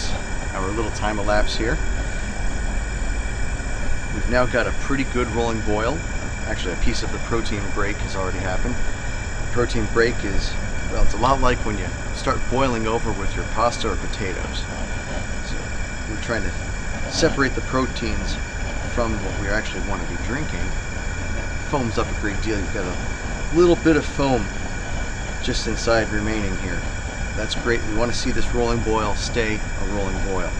minutes, our little time elapse here. We've now got a pretty good rolling boil. Actually, a piece of the protein break has already happened. The protein break is, well, it's a lot like when you start boiling over with your pasta or potatoes. So we're trying to separate the proteins from what we actually want to be drinking. And that foams up a great deal. You've got a little bit of foam just inside remaining here. That's great. We want to see this rolling boil stay a rolling boil.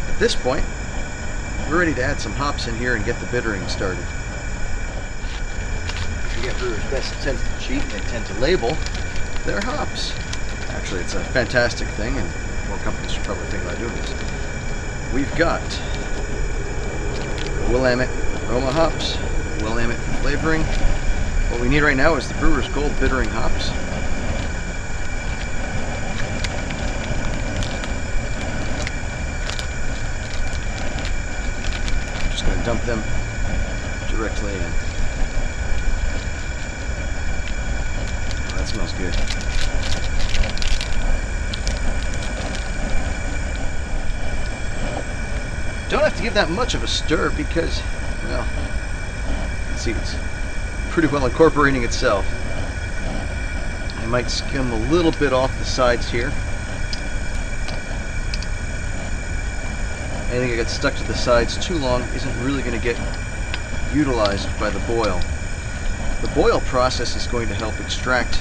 At this point, we're ready to add some hops in here and get the bittering started. Forget brewers best tend to cheat, they tend to label their hops. Actually, it's a fantastic thing, and more companies should probably think about doing this. We've got Willamette aroma hops, Willamette for flavoring. What we need right now is the Brewer's Gold bittering hops. Dump them directly in. Oh, that smells good. Don't have to give that much of a stir because, well, you can see it's pretty well incorporating itself. I might skim a little bit off the sides here. Anything that gets stuck to the sides too long isn't really going to get utilized by the boil. The boil process is going to help extract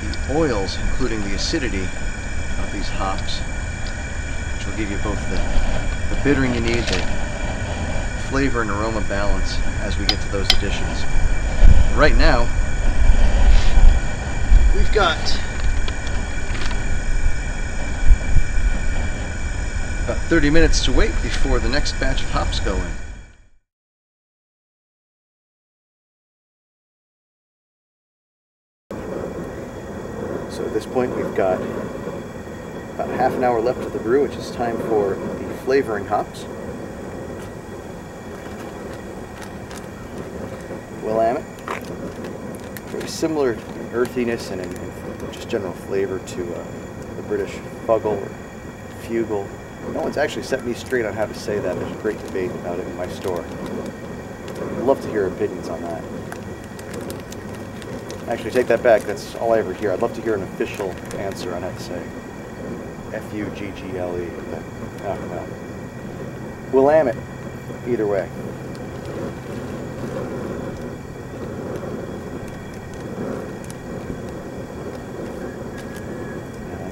the oils, including the acidity of these hops, which will give you both the bittering you need, the flavor and aroma balance as we get to those additions. Right now, we've got about 30 minutes to wait before the next batch of hops go in. So at this point we've got about half an hour left of the brew, which is time for the flavoring hops. Willamette, very similar earthiness and just general flavor to the British Fuggle or Fugle. No one's actually set me straight on how to say that. There's a great debate about it in my store. I'd love to hear opinions on that. Actually, take that back. That's all I ever hear. I'd love to hear an official answer on how to say F-U-G-G-L-E. But, oh, well. Willamette, either way.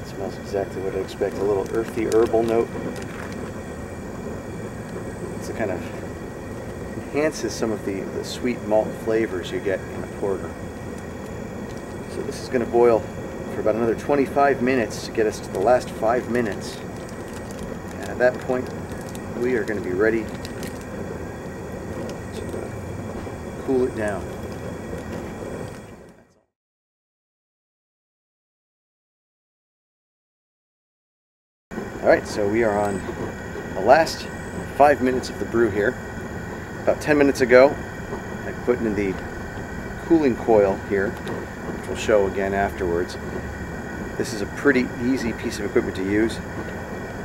Smells exactly what I expect. A little earthy herbal note. It's kind of enhances some of the sweet malt flavors you get in a porter. So this is going to boil for about another 25 minutes to get us to the last 5 minutes. And at that point, we are going to be ready to cool it down. Alright, so we are on the last 5 minutes of the brew here. About 10 minutes ago, I put in the cooling coil here, which we'll show again afterwards. This is a pretty easy piece of equipment to use.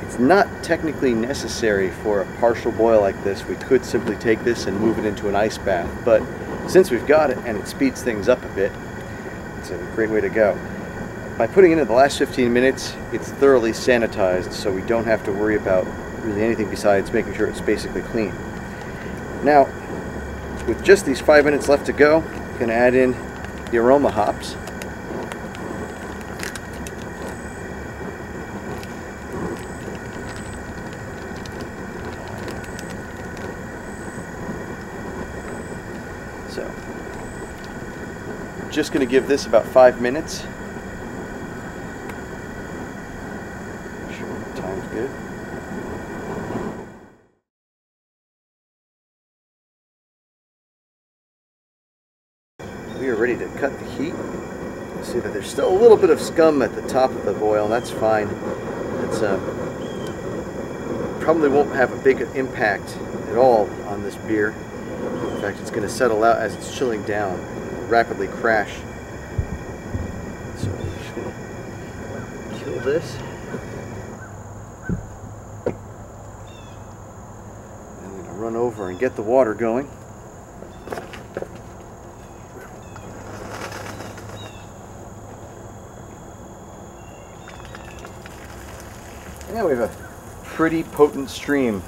It's not technically necessary for a partial boil like this. We could simply take this and move it into an ice bath, but since we've got it and it speeds things up a bit, it's a great way to go. By putting it in the last 15 minutes, it's thoroughly sanitized, so we don't have to worry about really anything besides making sure it's basically clean. Now, with just these 5 minutes left to go, I'm going to add in the aroma hops. So, just going to give this about 5 minutes. Time's good. We are ready to cut the heat. You see that there's still a little bit of scum at the top of the boil, and that's fine. It's probably won't have a big impact at all on this beer. In fact, it's going to settle out as it's chilling down, rapidly crash. So we're just going to kill this. I'm going to run over and get the water going. Yeah, we have a pretty potent stream.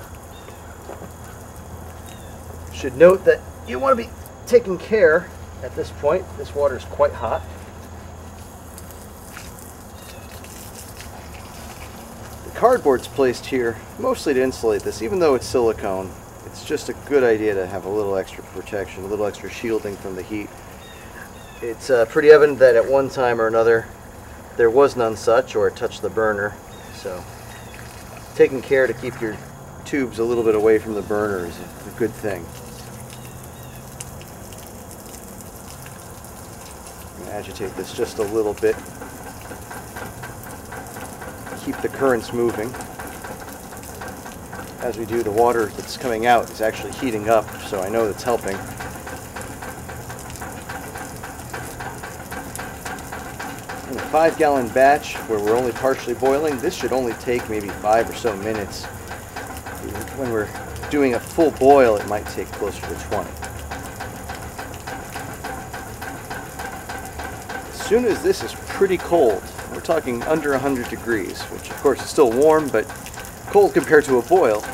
Should note that you want to be taking care at this point. This water is quite hot. The cardboard's placed here mostly to insulate this. Even though it's silicone, it's just a good idea to have a little extra protection, a little extra shielding from the heat. It's pretty evident that at one time or another there was none such, or it touched the burner. So taking care to keep your tubes a little bit away from the burner is a good thing. I'm going to agitate this just a little bit. Keep the currents moving. As we do, the water that's coming out is actually heating up, so I know that's helping. In a 5-gallon batch where we're only partially boiling, this should only take maybe 5 or so minutes. When we're doing a full boil, it might take closer to 20. As soon as this is pretty cold, we're talking under 100 degrees, which of course is still warm, but cold compared to a boil,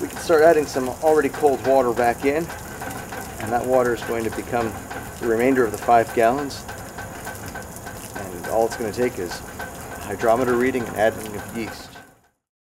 we can start adding some already cold water back in, and that water is going to become the remainder of the 5 gallons. And all it's going to take is a hydrometer reading and adding of yeast.